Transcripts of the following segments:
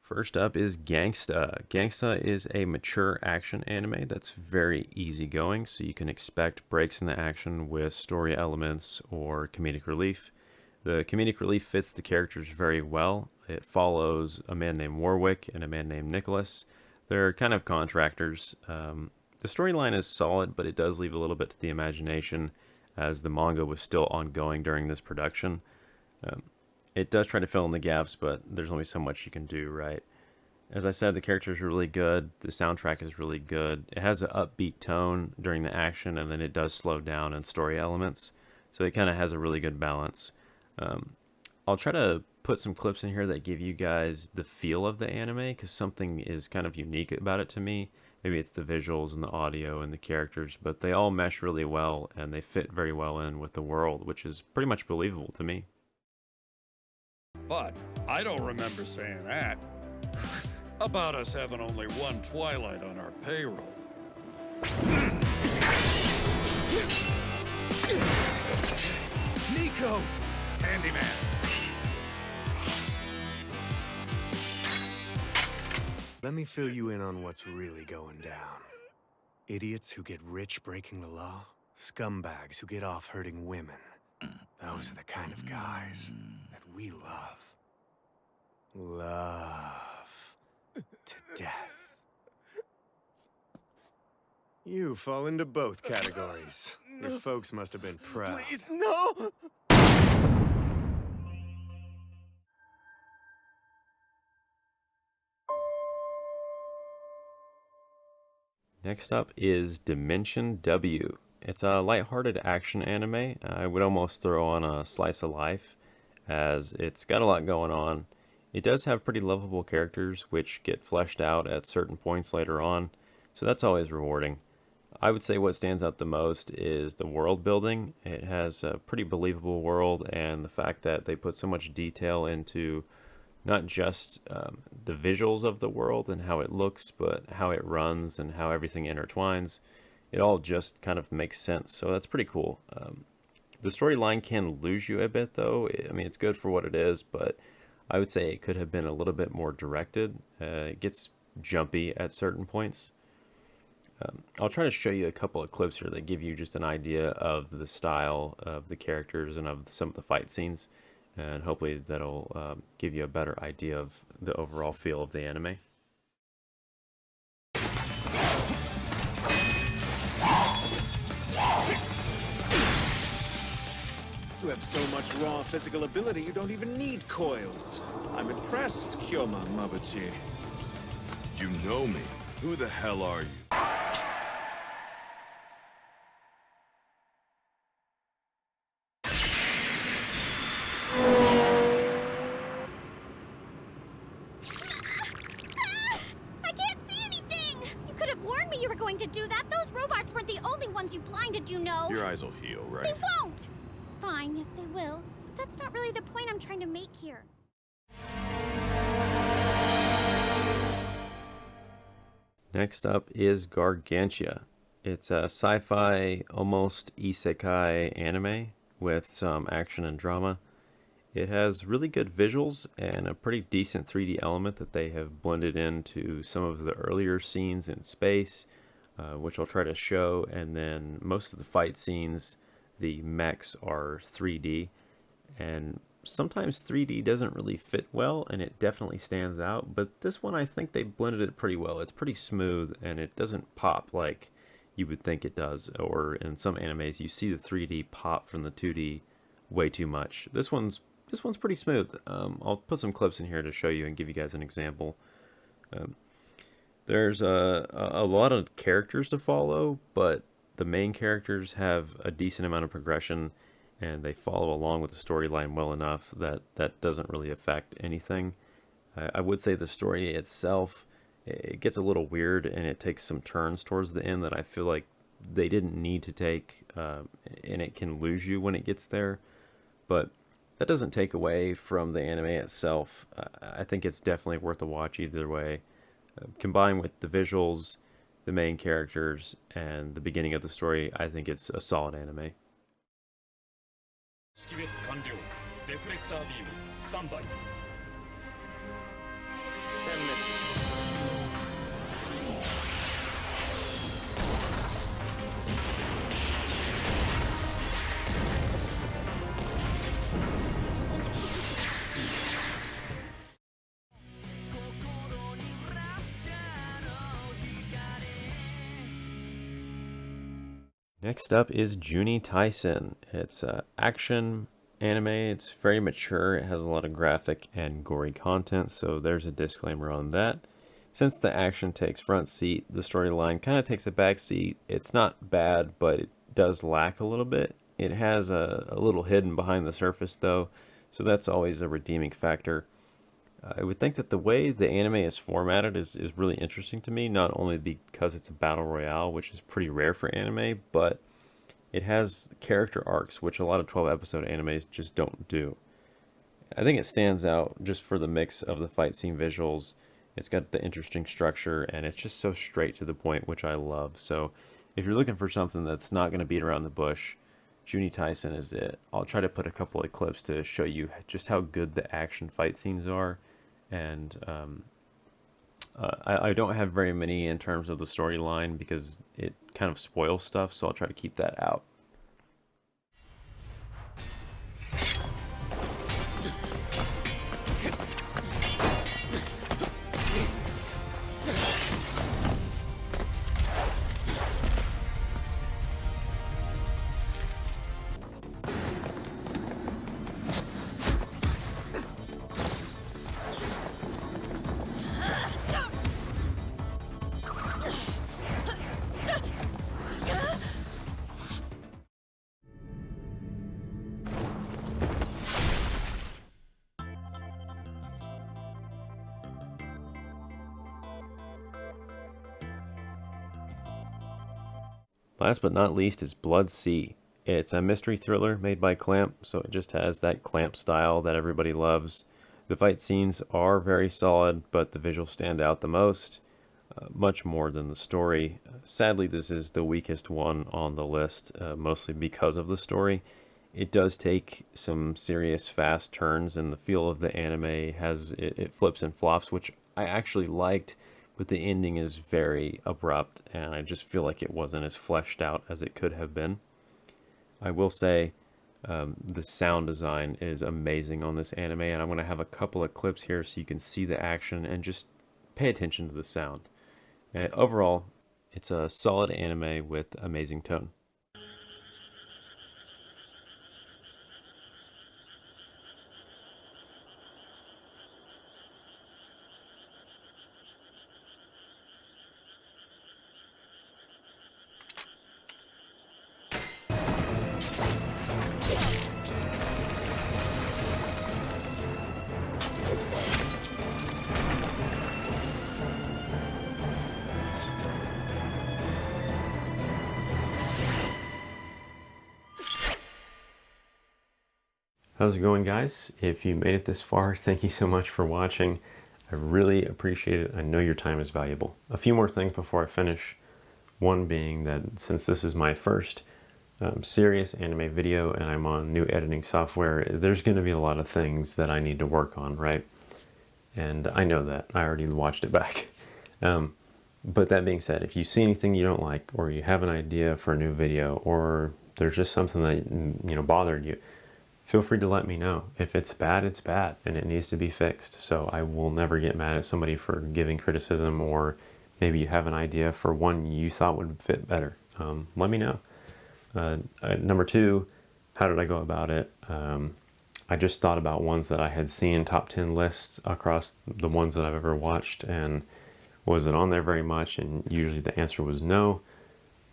First up is Gangsta. Gangsta is a mature action anime that's very easygoing, so you can expect breaks in the action with story elements or comedic relief. The comedic relief fits the characters very well. It follows a man named Warwick and a man named Nicholas. They're kind of contractors. The storyline is solid, but it does leave a little bit to the imagination as the manga was still ongoing during this production. It does try to fill in the gaps, but there's only so much you can do, right? As I said, the characters are really good. The soundtrack is really good. It has an upbeat tone during the action, and then it does slow down in story elements. So it kind of has a really good balance. I'll try to put some clips in here that give you guys the feel of the anime, because something is kind of unique about it to me. Maybe it's the visuals and the audio and the characters, but they all mesh really well, and they fit very well in with the world, which is pretty much believable to me. But I don't remember saying that. About us having only one Twilight on our payroll. Nico! Handyman. Let me fill you in on what's really going down. Idiots who get rich breaking the law, scumbags who get off hurting women. Those are the kind of guys that we love. Love to death. You fall into both categories. Your folks must have been proud. Please, no! Next up is Dimension W. It's a lighthearted action anime. I would almost throw on a slice of life, as it's got a lot going on. It does have pretty lovable characters, which get fleshed out at certain points later on, so that's always rewarding. I would say what stands out the most is the world building. It has a pretty believable world, and the fact that they put so much detail into not just the visuals of the world and how it looks, but how it runs and how everything intertwines. It all just kind of makes sense, so that's pretty cool. The storyline can lose you a bit, though. I mean, it's good for what it is, but I would say it could have been a little bit more directed. It gets jumpy at certain points. I'll try to show you a couple of clips here that give you just an idea of the style of the characters and of some of the fight scenes, and hopefully that'll give you a better idea of the overall feel of the anime. You have so much raw physical ability, you don't even need coils. I'm impressed, Kyoma Mabuchi. You know me. Who the hell are you? I can't see anything! You could have warned me you were going to do that. Those robots weren't the only ones you blinded, you know. Your eyes will heal, right? They won't! Fine, yes they will. But that's not really the point I'm trying to make here. Next up is Gargantua. It's a sci-fi, almost isekai anime with some action and drama. It has really good visuals and a pretty decent 3D element that they have blended into some of the earlier scenes in space, which I'll try to show, and then most of the fight scenes, the mechs are 3D, and sometimes 3D doesn't really fit well, and it definitely stands out, but this one I think they blended it pretty well. It's pretty smooth, and it doesn't pop like you would think it does, or in some animes you see the 3D pop from the 2D way too much. This one's pretty smooth. I'll put some clips in here to show you and give you guys an example. There's a lot of characters to follow, but the main characters have a decent amount of progression, and they follow along with the storyline well enough that that doesn't really affect anything. I would say the story itself, it gets a little weird, and it takes some turns towards the end that I feel like they didn't need to take, and it can lose you when it gets there. But that doesn't take away from the anime itself. I think it's definitely worth a watch either way. Combined with the visuals, the main characters, and the beginning of the story, I think it's a solid anime. 識別完了。デフレクタービームスタンバイ。1000 Next up is Jujutsu Kaisen. It's action anime. It's very mature. It has a lot of graphic and gory content, so there's a disclaimer on that. Since the action takes front seat, the storyline kind of takes a back seat. It's not bad, but it does lack a little bit. It has a little hidden behind the surface, though, so that's always a redeeming factor. I would think that the way the anime is formatted is really interesting to me, not only because it's a battle royale, which is pretty rare for anime, but it has character arcs, which a lot of 12-episode animes just don't do. I think it stands out just for the mix of the fight scene visuals. It's got the interesting structure, and it's just so straight to the point, which I love. So if you're looking for something that's not going to beat around the bush, Jujutsu Kaisen is it. I'll try to put a couple of clips to show you just how good the action fight scenes are. And I don't have very many in terms of the storyline because it kind of spoils stuff, so I'll try to keep that out. Last but not least is Blood Sea. It's a mystery thriller made by Clamp, so it just has that Clamp style that everybody loves. The fight scenes are very solid, but the visuals stand out the most, much more than the story. Sadly, this is the weakest one on the list, mostly because of the story. It does take some serious fast turns, and the feel of the anime has it flips and flops, which I actually liked. But the ending is very abrupt, and I just feel like it wasn't as fleshed out as it could have been. I will say the sound design is amazing on this anime, and I'm going to have a couple of clips here so you can see the action and just pay attention to the sound. And overall, it's a solid anime with amazing tone. How's it going, guys? If you made it this far, thank you so much for watching. I really appreciate it. I know your time is valuable. A few more things before I finish. One being that since this is my first serious anime video and I'm on new editing software, there's going to be a lot of things that I need to work on, right? And I know that. I already watched it back. But that being said, if you see anything you don't like, or you have an idea for a new video, or there's just something that bothered you, feel free to let me know. If it's bad, it's bad, and it needs to be fixed. So I will never get mad at somebody for giving criticism, or maybe you have an idea for one you thought would fit better. Let me know. Number two, how did I go about it? I just thought about ones that I had seen top 10 lists across the ones that I've ever watched, and was it on there very much? And usually the answer was no.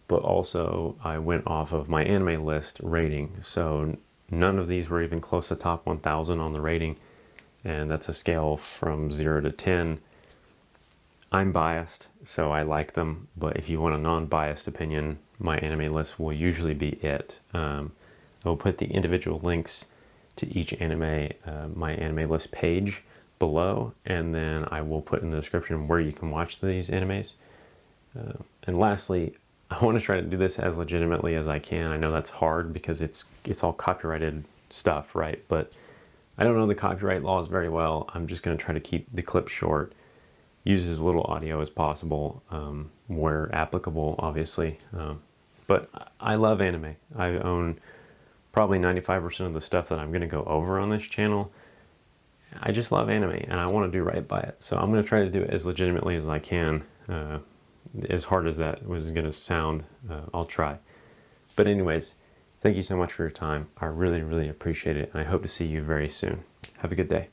But also I went off of MyAnimeList rating. So none of these were even close to top 1,000 on the rating, and that's a scale from 0 to 10. I'm biased, so I like them, but if you want a non-biased opinion, MyAnimeList will usually be it. I'll put the individual links to each anime, MyAnimeList page below, and then I will put in the description where you can watch these animes. And lastly, I want to try to do this as legitimately as I can. I know that's hard because it's all copyrighted stuff, right? But I don't know the copyright laws very well. I'm just going to try to keep the clip short, use as little audio as possible, where applicable, obviously. But I love anime. I own probably 95% of the stuff that I'm going to go over on this channel. I just love anime, and I want to do right by it. So I'm going to try to do it as legitimately as I can. As hard as that was going to sound, I'll try. But anyways, thank you so much for your time. I really, really appreciate it, and I hope to see you very soon. Have a good day.